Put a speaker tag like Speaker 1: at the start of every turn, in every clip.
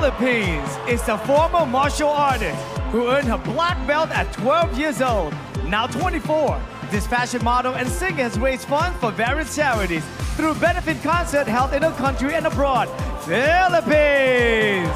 Speaker 1: Philippines is the former martial artist who earned her black belt at 12 years old. Now 24, this fashion model and singer has raised funds for various charities through benefit concerts held in her country and abroad, Philippines.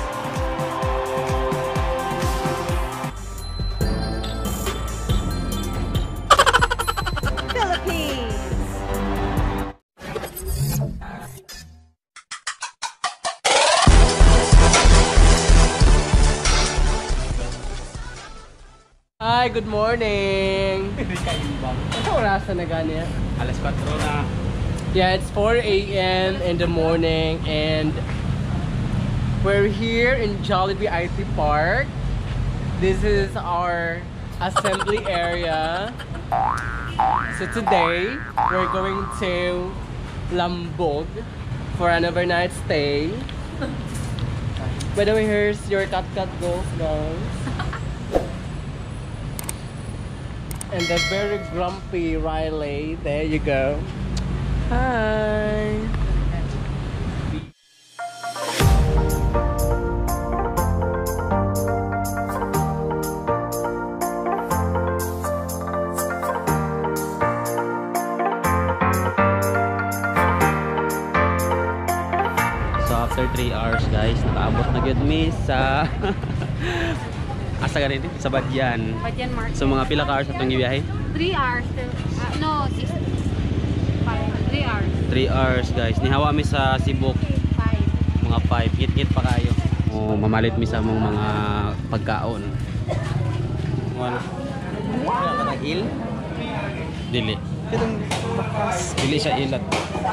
Speaker 2: Hi, good morning! Ano oras na gani?
Speaker 3: Alas 4 na.
Speaker 2: Yeah, it's 4 a.m. in the morning and we're here in Jollibee IT Park. This is our assembly area. So today, we're going to Lambug for an overnight stay. By the way, here's your cat goals, guys. And the very grumpy Riley. There you go. Hi.
Speaker 3: So after 3 hours guys, nakaabot na gyud mi sa asa ganito sa Badian.
Speaker 4: Badian Market.
Speaker 3: So mga pila ka hours atong gibiyahe?
Speaker 4: 3 hours. No, 6. 3 hours.
Speaker 3: 3 hours guys. Nihawa mi sa Cebu.
Speaker 4: 5.
Speaker 3: Mga 5. Hit-hit pa kayo. O mamalit mi sa mong mga pagkaon. Wala. Wala ka il? Dili. Dili siya ilat.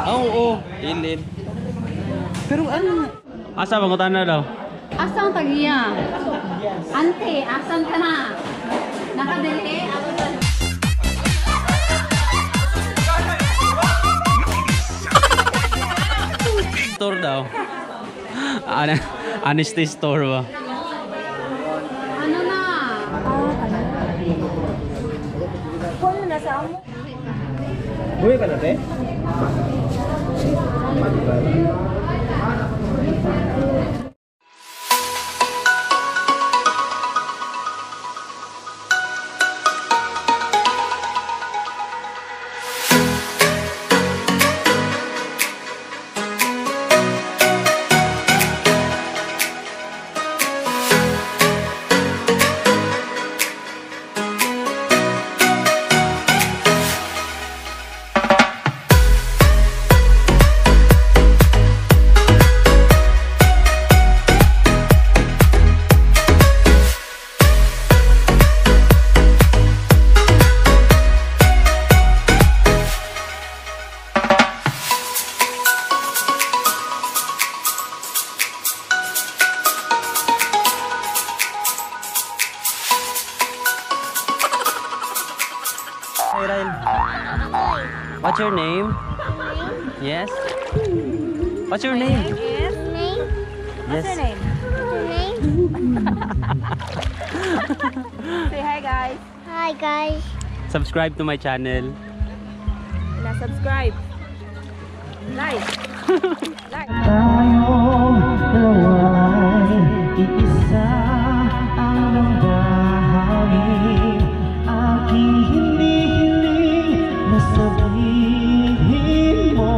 Speaker 3: Oo, ilid. Pero ano? Asa bangutan na daw?
Speaker 4: Asang tagiya? Ante, asan ka na? Nakadili?
Speaker 3: Store daw. Honesty store ba?
Speaker 4: Ano na? Kung na sa amo?
Speaker 2: Buhay ka na, te?
Speaker 3: Hey Ryle. What's your name? Yes. What's your name?
Speaker 4: Yes. Name?
Speaker 3: Yes.
Speaker 4: What's your name? Name? Say hi guys. Hi guys.
Speaker 3: Subscribe to my channel.
Speaker 4: Na subscribe. Like. Like.
Speaker 2: Tayong dalawa ay iisa ang bahagi. Aking hinihiling na sabihin mo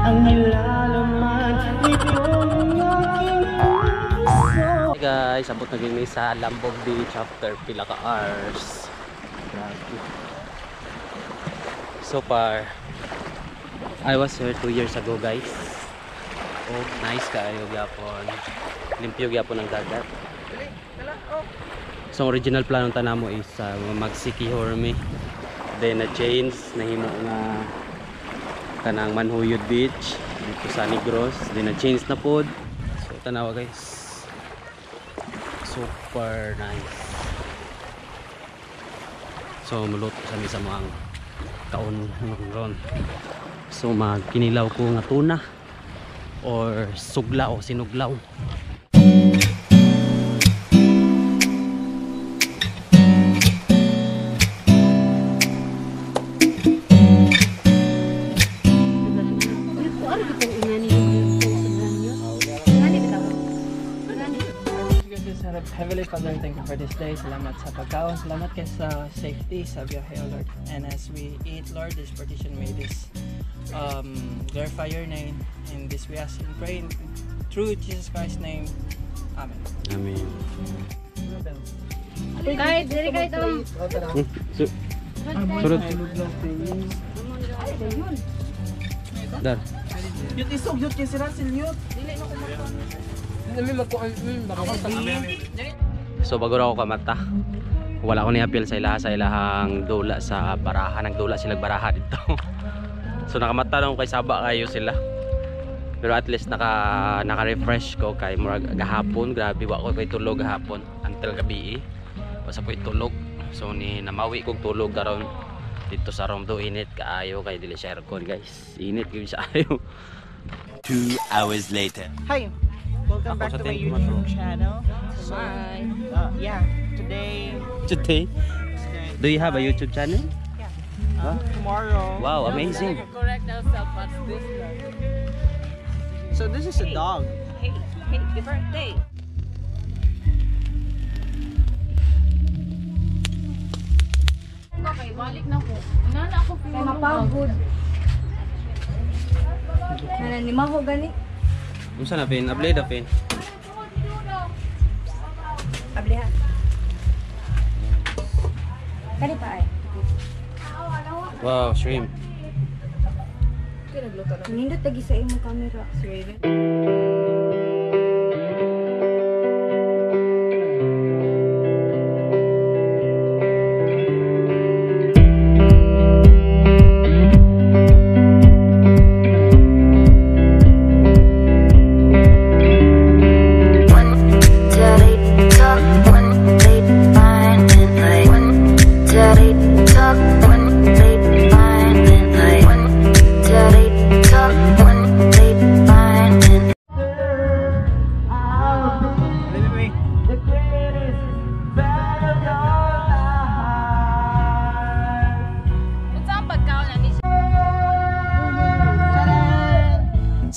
Speaker 2: ang nilalaman nitong aking puso.
Speaker 3: Hey guys, abot na din sa Lambug Beach after pila ka hours. Grabe. So far, I was here 2 years ago guys. Oh, nice kayo gyapon. Limpyo gyapon ang dagat. So original plano tanamo is mag-secure me. Then na change nahimo nga kanang Manhuyod Beach dito sa Negros. Then na change na pod. So tanawa guys. Super nice. So mulot sa mi sa mga kaon ron. So magkinilaw ko nga tuna or sugla o sinuglaw.
Speaker 5: Heavenly Father, thank you for this day. Salamat sa pagkaon. Salamat kayo sa safety sa biyahe, O Lord. And as we eat, Lord, this partition may this glorify your name. And this we ask and pray through Jesus Christ's name. Amen.
Speaker 3: Amen.
Speaker 4: Kahit, dili kahit ang...
Speaker 3: Surut. Dar.
Speaker 5: Yut isog, yut kayo si Russell, yut.
Speaker 3: So bago na ako kamata, wala ko ni-appeal sa ilahang dula sa baraha. Nagdula sila baraha dito. So nakamata lang kay saba kayo sila. Pero at least naka-refresh ko kay murag gahapon. Grabe wa ko kay tulog gahapon until gabi. Basta ko itulog. So ni namawi kog tulog karon dito sa room do. Init kaayo kay dili share ko guys. Init gyud sa ayo.
Speaker 6: 2 hours later.
Speaker 5: Hi, welcome back to my YouTube channel. So, yeah, today.
Speaker 3: Do you have a YouTube channel?
Speaker 5: Yeah. Tomorrow.
Speaker 3: Wow, amazing.
Speaker 2: Correct yourself, what's this?
Speaker 5: So this is a dog.
Speaker 4: Hey, happy birthday!
Speaker 7: Okay, balik na ko. Nana ako
Speaker 4: Kaya mapagod. Nananima ko gani.
Speaker 3: Unsa na pin? Upload na pin.
Speaker 4: Abliha. Kani pa ay.
Speaker 3: Wow, shrimp.
Speaker 4: Nindot lagi sa imong camera. Raven.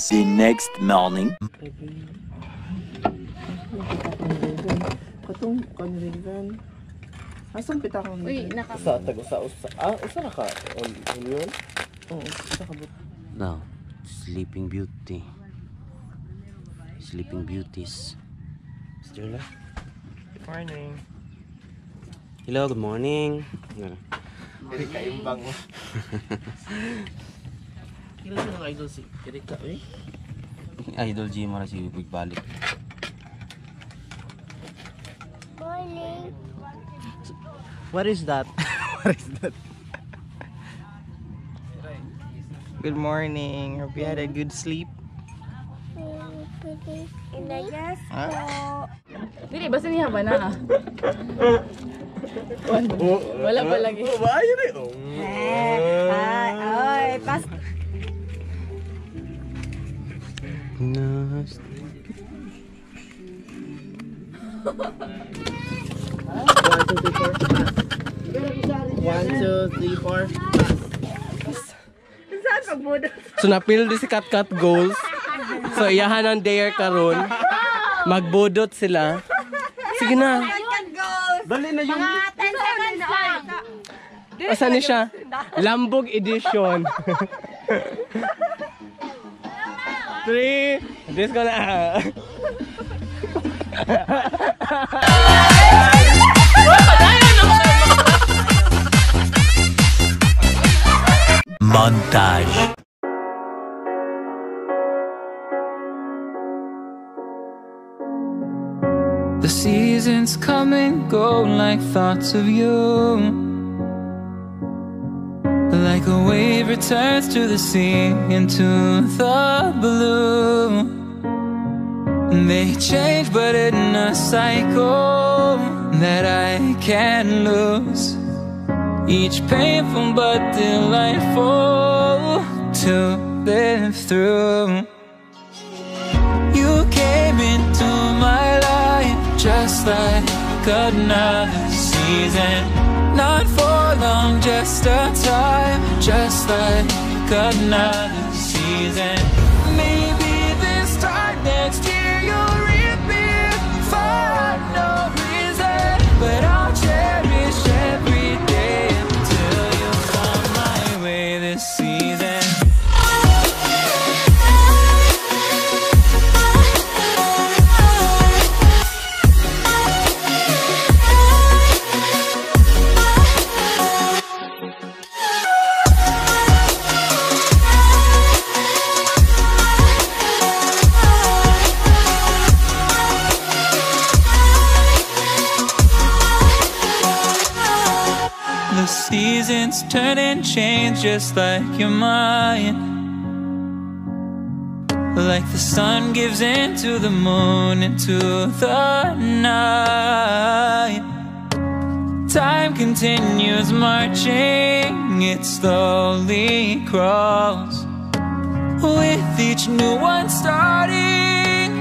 Speaker 6: The next morning.
Speaker 5: Katong konrigan. Asang pitakang
Speaker 7: Uy,
Speaker 5: sa usa. Usa na ka. Yun? Oo, usa ka but.
Speaker 3: No, Sleeping Beauty. Sleeping Beauties. Stella.
Speaker 5: Good morning.
Speaker 3: Hello, good morning.
Speaker 5: Dili ka imbang mo. Kailan ka ng idol si Erika, eh?
Speaker 3: Idol G mo na si Big Balik.
Speaker 4: Morning.
Speaker 5: What is that? What is that? Good morning. Hope you had a good sleep.
Speaker 4: And I guess
Speaker 7: Dili, basta niya ba na? Wala pa lagi.
Speaker 4: ay, pas.
Speaker 3: Nice.
Speaker 5: 1, 2, 3, 4.
Speaker 4: Saan pagbudot?
Speaker 2: So napil di si Cat goals. So iyahan ang dare karon. Magbudot sila. Sige na.
Speaker 5: Dali na yung...
Speaker 4: Mga 10 seconds lang.
Speaker 2: Asan ni siya? Lambug edition. 3. This ko na.
Speaker 6: Montage.
Speaker 8: The seasons come and go like thoughts of you. Like a wave returns to the sea, into the blue. They change but in a cycle that I can't lose. Each painful but delightful to live through. You came into my life just like another season. Not for long, just a time, just like another season. Maybe this time next year you'll reappear for no seasons turn and change just like your mind. Like the sun gives into the moon, into the night. Time continues marching, it slowly crawls. With each new one starting,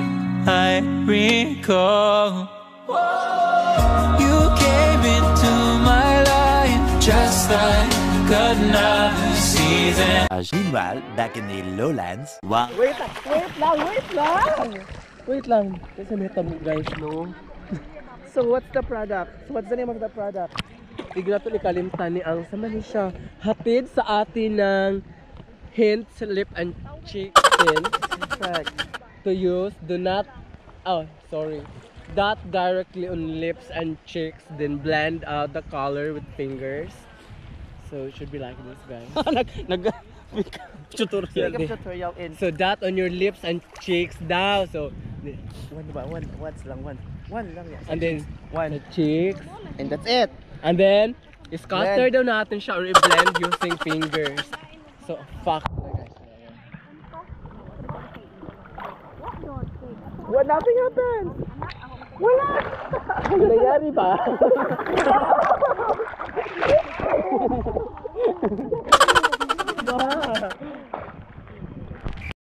Speaker 8: I recall you came into my life just like another season.
Speaker 6: Meanwhile, back in the lowlands, wow.
Speaker 2: Wait lang. Kasi may tamo guys, no? So what's the product? What's the name of the product? Bigla to ikalimtan ni ang sama ni siya. Hatid sa atin ng hints, lip and cheek tint to use. Do not, dot directly on lips and cheeks, then blend out the color with fingers. So it should be like this, guys.
Speaker 5: Tutorial in.
Speaker 2: So dot on your lips and cheeks daw. So
Speaker 5: One lang yan.
Speaker 2: and then the cheeks,
Speaker 5: And that's it.
Speaker 2: and then scatter daw natin siya or i-blend using fingers. So fuck.
Speaker 5: What? Nothing happened. Wala.
Speaker 2: Nangyari ba?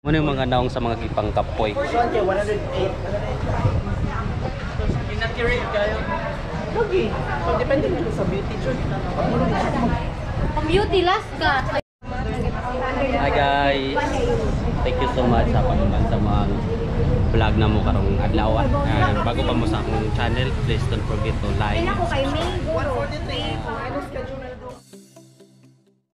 Speaker 3: Muna yung mga naong sa mga gipang kapoy.
Speaker 5: 108. Inaccurate kayo. Lagi. Depende nito sa beauty church.
Speaker 4: Ang beauty last ka.
Speaker 3: Hi guys! Thank you so much sa panuman sa mga vlog na mo karong adlaw. Bago pa mo sa akong channel, please don't forget to like,
Speaker 4: 143.
Speaker 5: Ano schedule na